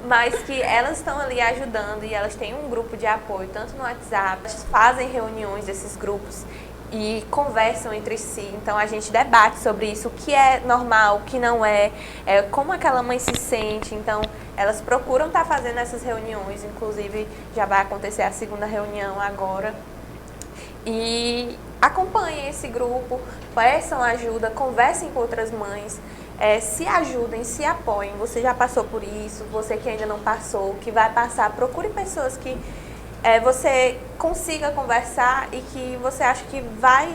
Mas que elas estão ali ajudando e elas têm um grupo de apoio, tanto no WhatsApp, fazem reuniões desses grupos e conversam entre si. Então a gente debate sobre isso, o que é normal, o que não é, como aquela mãe se sente. Então elas procuram estar fazendo essas reuniões, inclusive já vai acontecer a segunda reunião agora. E acompanhem esse grupo, peçam ajuda, conversem com outras mães, se ajudem, se apoiem. Você já passou por isso, você que ainda não passou, que vai passar, procure pessoas que você consiga conversar e que você acha que vai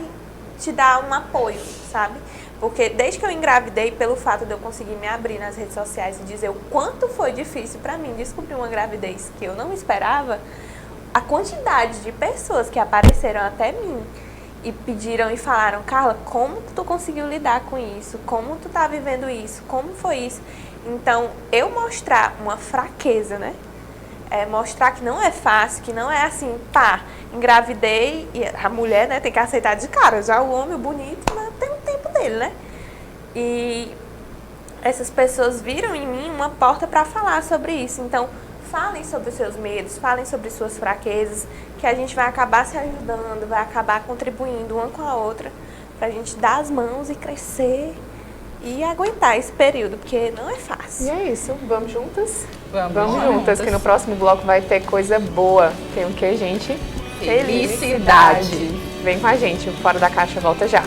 te dar um apoio, sabe? Porque desde que eu engravidei, pelo fato de eu conseguir me abrir nas redes sociais e dizer o quanto foi difícil para mim descobrir uma gravidez que eu não esperava, a quantidade de pessoas que apareceram até mim e pediram e falaram, Carla, como tu conseguiu lidar com isso? Como tu tá vivendo isso? Como foi isso? Então, eu mostrar uma fraqueza, né? Mostrar que não é fácil, que não é assim, engravidei, e a mulher, né, tem que aceitar de cara, já o homem, o bonito, né, tem um tempo dele, né? E essas pessoas viram em mim uma porta para falar sobre isso. Então, falem sobre os seus medos, falem sobre suas fraquezas, que a gente vai acabar se ajudando, vai acabar contribuindo uma com a outra, pra gente dar as mãos e crescer e aguentar esse período, porque não é fácil. E é isso, vamos juntas? Vamos juntas, que no próximo bloco vai ter coisa boa. Tem o que, gente? Felicidade. Vem com a gente, o Fora da Caixa volta já.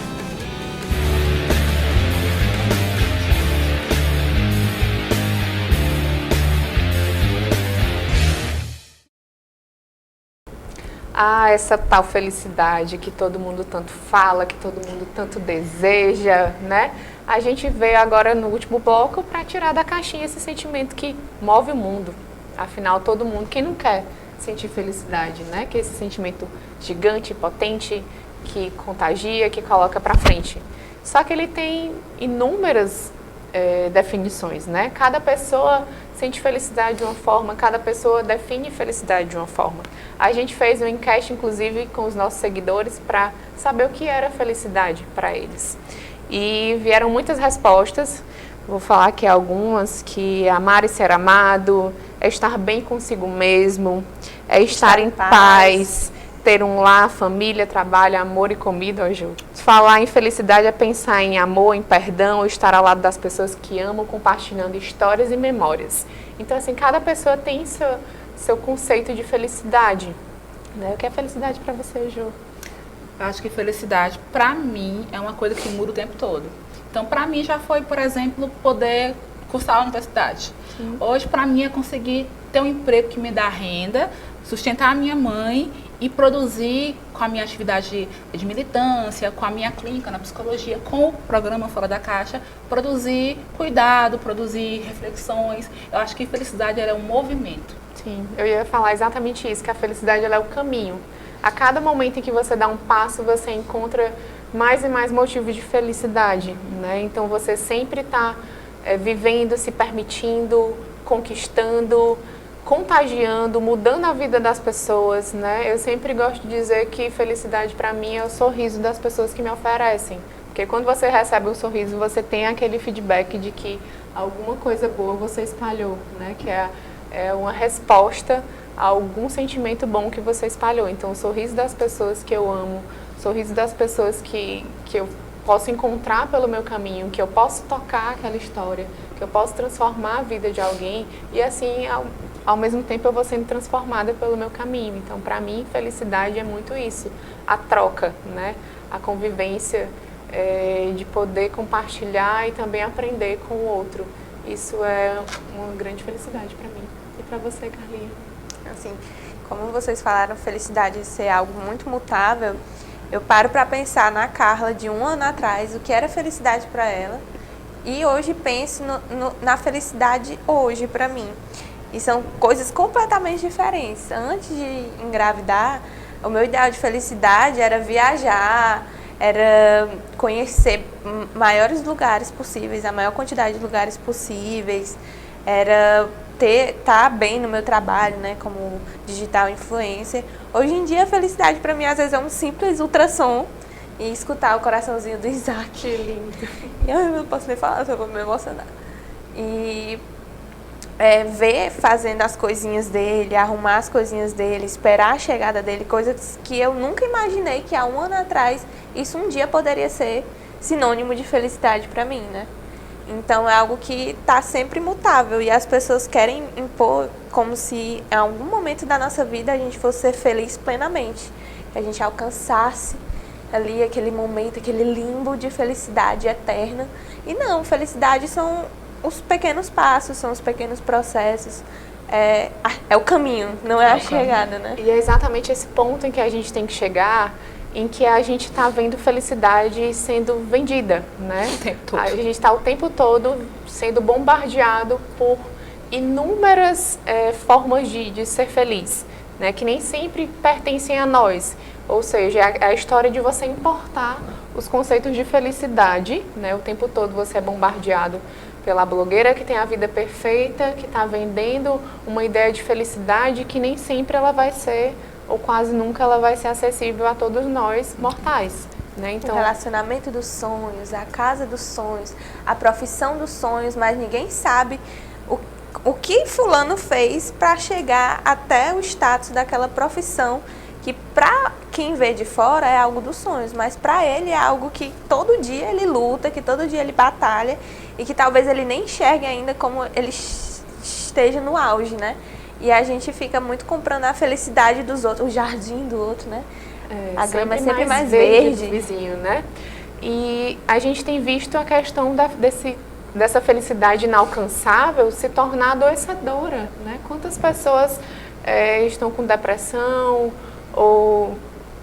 Essa tal felicidade que todo mundo tanto fala, que todo mundo tanto deseja, né? A gente veio agora no último bloco para tirar da caixinha esse sentimento que move o mundo. Afinal, todo mundo, quem não quer sentir felicidade, né? Que é esse sentimento gigante, potente, que contagia, que coloca para frente. Só que ele tem inúmeras definições, né? Cada pessoa sente felicidade de uma forma, cada pessoa define felicidade de uma forma. A gente fez uma enquete, inclusive, com os nossos seguidores para saber o que era felicidade para eles. E vieram muitas respostas, vou falar aqui algumas, que amar e ser amado, é estar bem consigo mesmo, é estar em paz, ter um lar, família, trabalho, amor e comida, ó, Ju. Falar em felicidade é pensar em amor, em perdão, estar ao lado das pessoas que amam, compartilhando histórias e memórias. Então, assim, cada pessoa tem seu conceito de felicidade, né? O que é felicidade para você, Ju? Eu acho que felicidade, para mim, é uma coisa que muda o tempo todo. Então, para mim, já foi, por exemplo, poder cursar a universidade. Sim. Hoje, para mim, é conseguir ter um emprego que me dá renda, sustentar a minha mãe e produzir com a minha atividade de militância, com a minha clínica na psicologia, com o programa Fora da Caixa, produzir cuidado, produzir reflexões. Eu acho que felicidade é um movimento. Sim, eu ia falar exatamente isso, que a felicidade ela é o caminho. A cada momento em que você dá um passo, você encontra mais e mais motivos de felicidade, né? Então você sempre está vivendo, se permitindo, conquistando, contagiando, mudando a vida das pessoas, né? Eu sempre gosto de dizer que felicidade para mim é o sorriso das pessoas que me oferecem. Porque quando você recebe um sorriso, você tem aquele feedback de que alguma coisa boa você espalhou, né? Que é uma resposta a algum sentimento bom que você espalhou. Então, o sorriso das pessoas que eu amo, o sorriso das pessoas que eu posso encontrar pelo meu caminho, que eu posso tocar aquela história, que eu posso transformar a vida de alguém e assim, ao mesmo tempo, eu vou sendo transformada pelo meu caminho. Então, para mim, felicidade é muito isso, a troca, né? A convivência, de poder compartilhar e também aprender com o outro. Isso é uma grande felicidade para mim. E para você, Carlinha? Assim, como vocês falaram, felicidade ser algo muito mutável, eu paro para pensar na Carla de 1 ano atrás, o que era felicidade para ela, e hoje penso na felicidade hoje para mim. E são coisas completamente diferentes. Antes de engravidar, o meu ideal de felicidade era viajar, era conhecer maiores lugares possíveis, a maior quantidade de lugares possíveis, era estar bem no meu trabalho, né, como digital influencer. Hoje em dia, a felicidade para mim, às vezes, é um simples ultrassom e escutar o coraçãozinho do Isaac. Que lindo. Eu não posso nem falar, só vou me emocionar. E ver fazendo as coisinhas dele, arrumar as coisinhas dele, esperar a chegada dele, coisas que eu nunca imaginei que há 1 ano atrás isso um dia poderia ser sinônimo de felicidade para mim, né? Então é algo que está sempre mutável e as pessoas querem impor como se em algum momento da nossa vida a gente fosse ser feliz plenamente, que a gente alcançasse ali aquele momento, aquele limbo de felicidade eterna. E não, felicidade são os pequenos passos, são os pequenos processos, é o caminho, não é a chegada, né? E é exatamente esse ponto em que a gente tem que chegar, em que a gente está vendo felicidade sendo vendida, né? A gente está o tempo todo sendo bombardeado por inúmeras formas de ser feliz, né? Que nem sempre pertencem a nós. Ou seja, é a história de você importar os conceitos de felicidade, né? O tempo todo você é bombardeado pela blogueira que tem a vida perfeita, que está vendendo uma ideia de felicidade que nem sempre ela vai ser, ou quase nunca ela vai ser acessível a todos nós mortais, né? Então, o relacionamento dos sonhos, a casa dos sonhos, a profissão dos sonhos, mas ninguém sabe o que fulano fez para chegar até o status daquela profissão, que para quem vê de fora é algo dos sonhos, mas para ele é algo que todo dia ele luta, que todo dia ele batalha e que talvez ele nem enxergue ainda como ele esteja no auge, né? E a gente fica muito comprando a felicidade dos outros, o jardim do outro, né? A grama é sempre mais verde. Do vizinho, né? E a gente tem visto a questão dessa felicidade inalcançável se tornar adoecedora, né? Quantas pessoas estão com depressão ou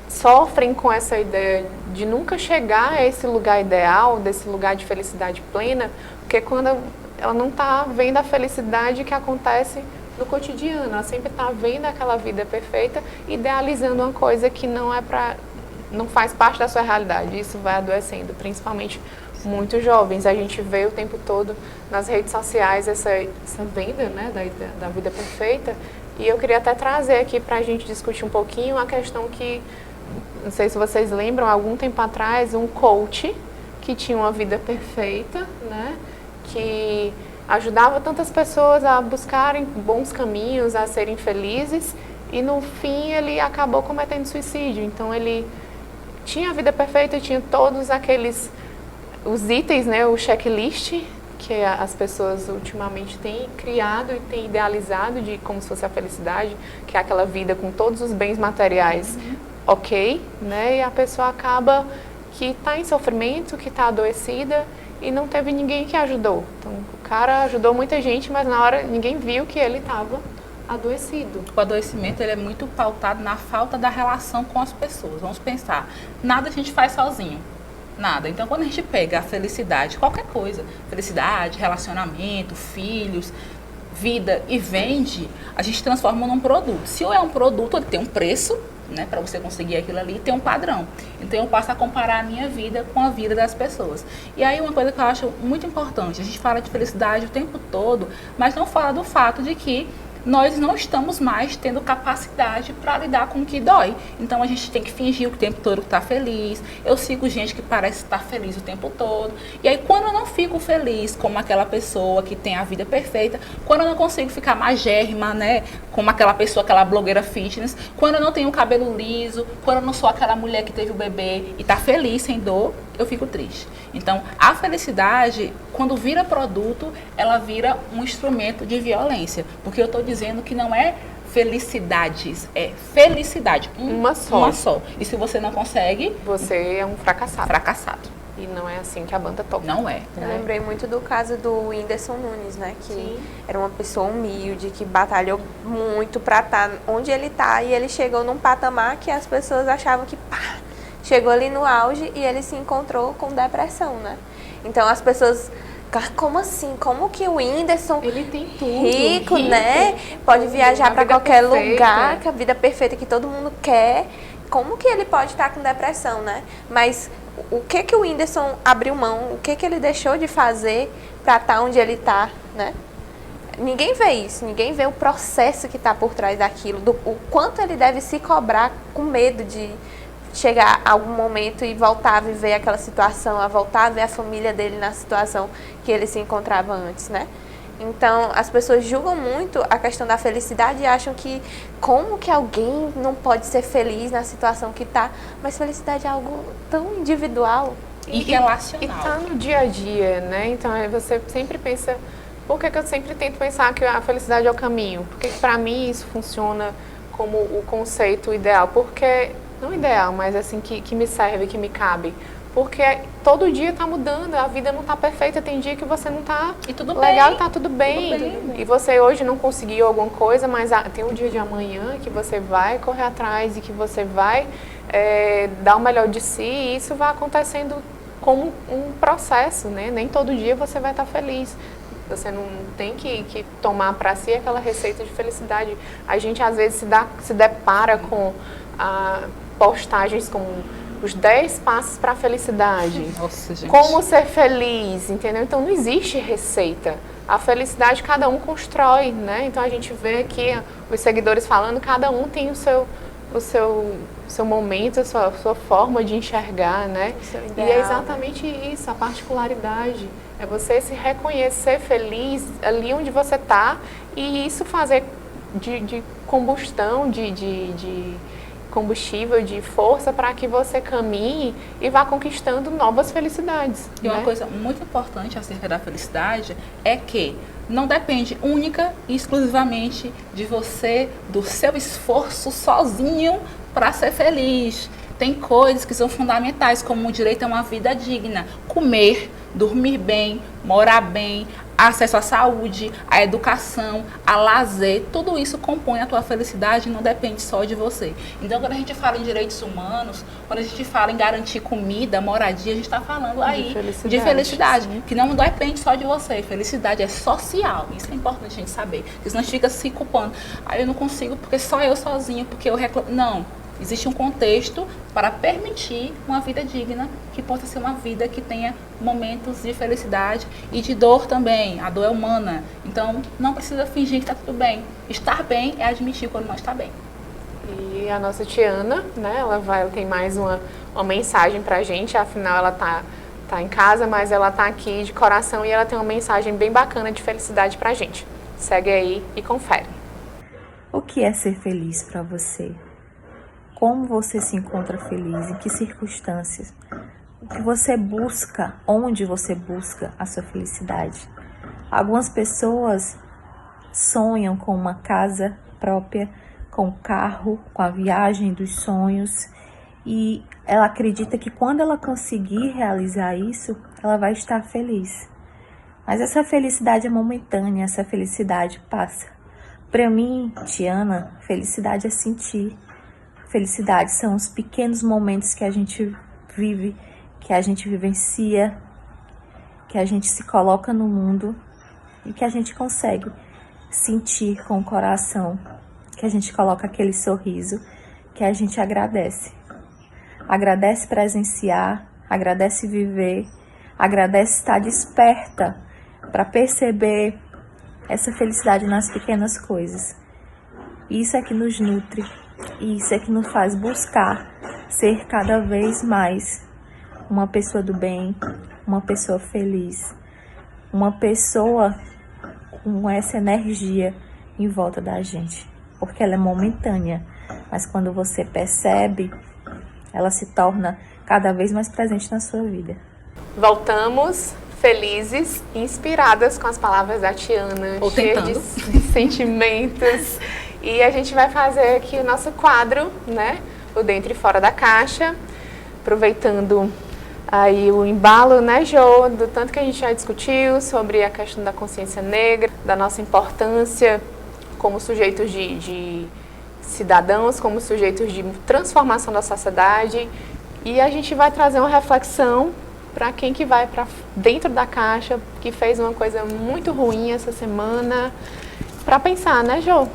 sofrem com essa ideia de nunca chegar a esse lugar ideal, desse lugar de felicidade plena, porque quando ela não está vendo a felicidade que acontece no cotidiano, ela sempre está vendo aquela vida perfeita, idealizando uma coisa que não faz parte da sua realidade. Isso vai adoecendo, principalmente muitos jovens. A gente vê o tempo todo nas redes sociais essa venda, né, da vida perfeita. E eu queria até trazer aqui para a gente discutir um pouquinho a questão que, não sei se vocês lembram, algum tempo atrás, um coach que tinha uma vida perfeita, né, que ajudava tantas pessoas a buscarem bons caminhos, a serem felizes, e no fim ele acabou cometendo suicídio. Então ele tinha a vida perfeita, tinha todos os itens, né, o checklist que as pessoas ultimamente têm criado e têm idealizado de como se fosse a felicidade, que é aquela vida com todos os bens materiais, ok, né? E a pessoa acaba que está em sofrimento, que está adoecida e não teve ninguém que ajudou. Então, o cara ajudou muita gente, mas na hora ninguém viu que ele estava adoecido. O adoecimento ele é muito pautado na falta da relação com as pessoas. Vamos pensar, nada a gente faz sozinho. Nada. Então, quando a gente pega a felicidade, qualquer coisa, felicidade, relacionamento, filhos, vida, e vende, a gente transforma num produto. Se é um produto, ele tem um preço, né, para você conseguir aquilo ali, tem um padrão. Então, eu passo a comparar a minha vida com a vida das pessoas. E aí, uma coisa que eu acho muito importante, a gente fala de felicidade o tempo todo, mas não fala do fato de que nós não estamos mais tendo capacidade para lidar com o que dói. Então, a gente tem que fingir o tempo todo que está feliz. Eu sigo gente que parece estar feliz o tempo todo. E aí, quando eu não fico feliz como aquela pessoa que tem a vida perfeita, quando eu não consigo ficar magérrima, né, como aquela pessoa, aquela blogueira fitness, quando eu não tenho o cabelo liso, quando eu não sou aquela mulher que teve o bebê e está feliz, sem dor, eu fico triste. Então, a felicidade, quando vira produto, ela vira um instrumento de violência. Porque eu estou dizendo que não é felicidades, é felicidade. Uma só. Uma só. E se você não consegue, você é um fracassado. Fracassado. E não é assim que a banda toca. Não é. Eu lembrei muito do caso do Whindersson Nunes, né? Que era uma pessoa humilde, que batalhou muito pra estar onde ele tá. E ele chegou num patamar que as pessoas achavam que chegou ali no auge e ele se encontrou com depressão, né? Então as pessoas, como assim? Como que o Whindersson, ele tem tudo, rico, né? Pode viajar para qualquer lugar, que a vida perfeita que todo mundo quer. Como que ele pode estar com depressão, né? Mas o que o Whindersson abriu mão? O que ele deixou de fazer para estar onde ele está, né? Ninguém vê isso, ninguém vê o processo que está por trás daquilo, o quanto ele deve se cobrar com medo de chegar a algum momento e voltar a viver aquela situação, a voltar a ver a família dele na situação que ele se encontrava antes, né? Então, as pessoas julgam muito a questão da felicidade e acham que como que alguém não pode ser feliz na situação que está, mas felicidade é algo tão individual. E relacional. E tá no dia a dia, né? Então, aí você sempre pensa, por que eu sempre tento pensar que a felicidade é o caminho? Por que para mim isso funciona como o conceito ideal? Porque não ideal, mas assim, que me serve, que me cabe. Porque todo dia tá mudando, a vida não tá perfeita, tem dia que você não tá e tudo legal bem. E tá tudo bem. E você hoje não conseguiu alguma coisa, mas tem um dia de amanhã que você vai correr atrás e que você vai dar o melhor de si, e isso vai acontecendo como um processo, né? Nem todo dia você vai estar feliz. Você não tem que tomar para si aquela receita de felicidade. A gente às vezes se depara com postagens como os 10 passos para a felicidade. Nossa, gente. Como ser feliz, entendeu? Então não existe receita. A felicidade cada um constrói, né? Então a gente vê aqui os seguidores falando, cada um tem o seu momento, a sua forma de enxergar, né? E é exatamente isso, a particularidade. É você se reconhecer feliz ali onde você está e isso fazer de combustão, de combustível, de força para que você caminhe e vá conquistando novas felicidades. E uma coisa muito importante acerca da felicidade é que não depende única e exclusivamente de você, do seu esforço sozinho para ser feliz. Tem coisas que são fundamentais, como o direito a uma vida digna, comer, dormir bem, morar bem, acesso à saúde, à educação, a lazer, tudo isso compõe a tua felicidade e não depende só de você. Então, quando a gente fala em direitos humanos, quando a gente fala em garantir comida, moradia, a gente está falando aí de felicidade, que não depende só de você. Felicidade é social, isso é importante a gente saber. Porque senão a gente fica se culpando. Eu não consigo porque só eu sozinho, porque eu reclamo. Não. Existe um contexto para permitir uma vida digna, que possa ser uma vida que tenha momentos de felicidade e de dor também. A dor é humana, então não precisa fingir que está tudo bem. Estar bem é admitir quando não está bem. E a nossa Tiana, né, ela tem mais uma mensagem para a gente, afinal ela tá em casa, mas ela tá aqui de coração e ela tem uma mensagem bem bacana de felicidade para a gente. Segue aí e confere. O que é ser feliz para você? Como você se encontra feliz? Em que circunstâncias? o que você busca, onde você busca a sua felicidade. Algumas pessoas sonham com uma casa própria, com um carro, com a viagem dos sonhos, e ela acredita que quando ela conseguir realizar isso, ela vai estar feliz. Mas essa felicidade é momentânea, essa felicidade passa. Para mim, Tiana, felicidade é sentir. Felicidade são os pequenos momentos que a gente vive, que a gente vivencia, que a gente se coloca no mundo e que a gente consegue sentir com o coração, que a gente coloca aquele sorriso, que a gente agradece. Agradece presenciar, agradece viver, agradece estar desperta para perceber essa felicidade nas pequenas coisas. Isso é que nos nutre, isso é que nos faz buscar ser cada vez mais uma pessoa do bem, uma pessoa feliz, uma pessoa com essa energia em volta da gente, porque ela é momentânea, mas quando você percebe, ela se torna cada vez mais presente na sua vida. Voltamos felizes, inspiradas com as palavras da Tiana, Ou cheias tentando. de sentimentos. E a gente vai fazer aqui o nosso quadro, né? O Dentro e Fora da Caixa, aproveitando aí o embalo, né, Jô, do tanto que a gente já discutiu sobre a questão da consciência negra, da nossa importância como sujeitos de cidadãos, como sujeitos de transformação da sociedade. E a gente vai trazer uma reflexão para quem que vai para dentro da caixa, que fez uma coisa muito ruim essa semana, para pensar, né, Jô?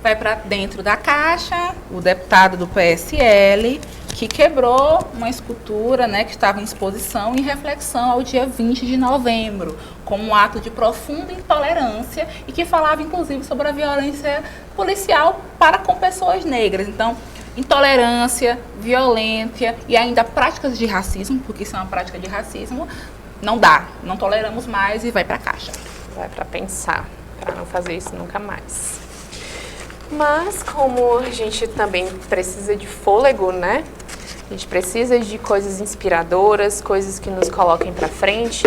Vai para dentro da caixa o deputado do PSL, que quebrou uma escultura, né, que estava em exposição em reflexão ao dia 20 de novembro, como um ato de profunda intolerância e que falava, inclusive, sobre a violência policial para com pessoas negras. Então, intolerância, violência e ainda práticas de racismo, porque isso é uma prática de racismo, não dá, não toleramos mais e vai para a caixa. Vai para pensar, para não fazer isso nunca mais. Mas como a gente também precisa de fôlego, né? A gente precisa de coisas inspiradoras, coisas que nos coloquem para frente.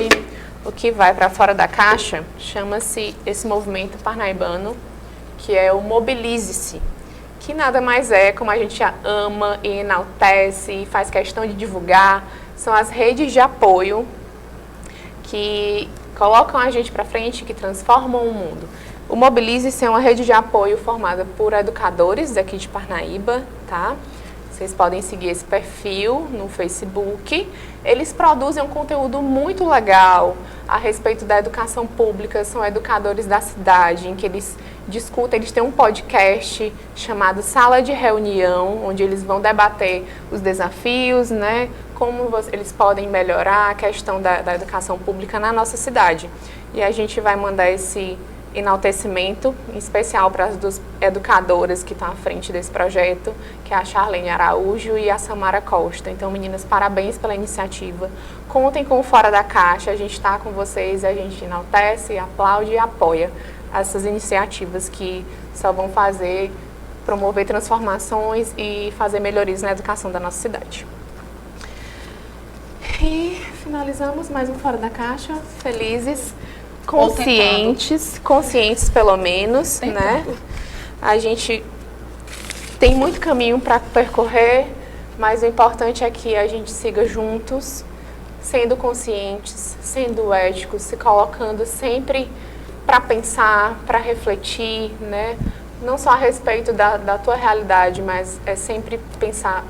O que vai para fora da caixa chama-se esse movimento parnaibano, que é o Mobilize-se, que nada mais é, como a gente ama e enaltece e faz questão de divulgar, são as redes de apoio que colocam a gente para frente, que transformam o mundo. O Mobilize-se é uma rede de apoio formada por educadores daqui de Parnaíba, tá? Vocês podem seguir esse perfil no Facebook. Eles produzem um conteúdo muito legal a respeito da educação pública, são educadores da cidade, em que eles discutem, eles têm um podcast chamado Sala de Reunião, onde eles vão debater os desafios, né? Como eles podem melhorar a questão da educação pública na nossa cidade. E a gente vai mandar esse enaltecimento, em especial para as duas educadoras que estão à frente desse projeto, que é a Charlene Araújo e a Samara Costa. Então, meninas, parabéns pela iniciativa. Contem com o Fora da Caixa, a gente está com vocês, a gente enaltece, aplaude e apoia essas iniciativas que só vão promover transformações e fazer melhorias na educação da nossa cidade. E finalizamos mais um Fora da Caixa, felizes, conscientes pelo menos, né? A gente tem muito caminho para percorrer, mas o importante é que a gente siga juntos, sendo conscientes, sendo éticos, se colocando sempre para pensar, para refletir, né? Não só a respeito da tua realidade, mas é sempre pensar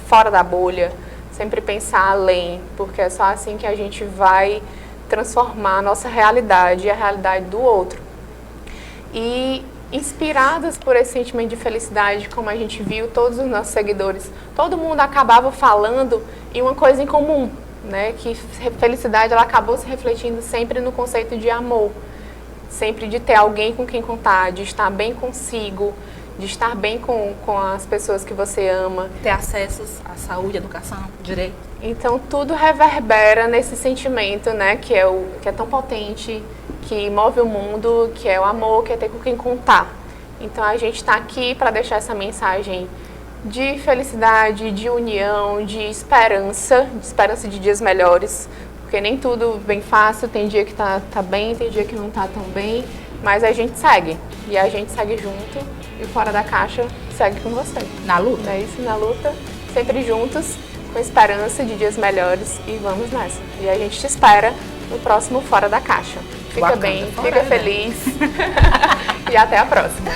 fora da bolha, sempre pensar além, porque é só assim que a gente vai transformar a nossa realidade e a realidade do outro. E inspiradas por esse sentimento de felicidade, como a gente viu, todos os nossos seguidores, todo mundo acabava falando em uma coisa em comum, né? Que felicidade ela acabou se refletindo sempre no conceito de amor, sempre de ter alguém com quem contar, de estar bem consigo, de estar bem com as pessoas que você ama. Ter acesso à saúde, educação, direito. Então, tudo reverbera nesse sentimento, né, que é tão potente, que move o mundo, que é o amor, que é ter com quem contar. Então, a gente está aqui para deixar essa mensagem de felicidade, de união, de esperança de dias melhores, porque nem tudo vem fácil, tem dia que tá bem, tem dia que não tá tão bem, mas a gente segue, e a gente segue junto, e Fora da Caixa segue com você. Na luta. É isso, na luta, sempre juntos, com esperança de dias melhores, e vamos nessa. E a gente te espera no próximo Fora da Caixa. Fica Wakanda bem, Forever. fica feliz, e até a próxima.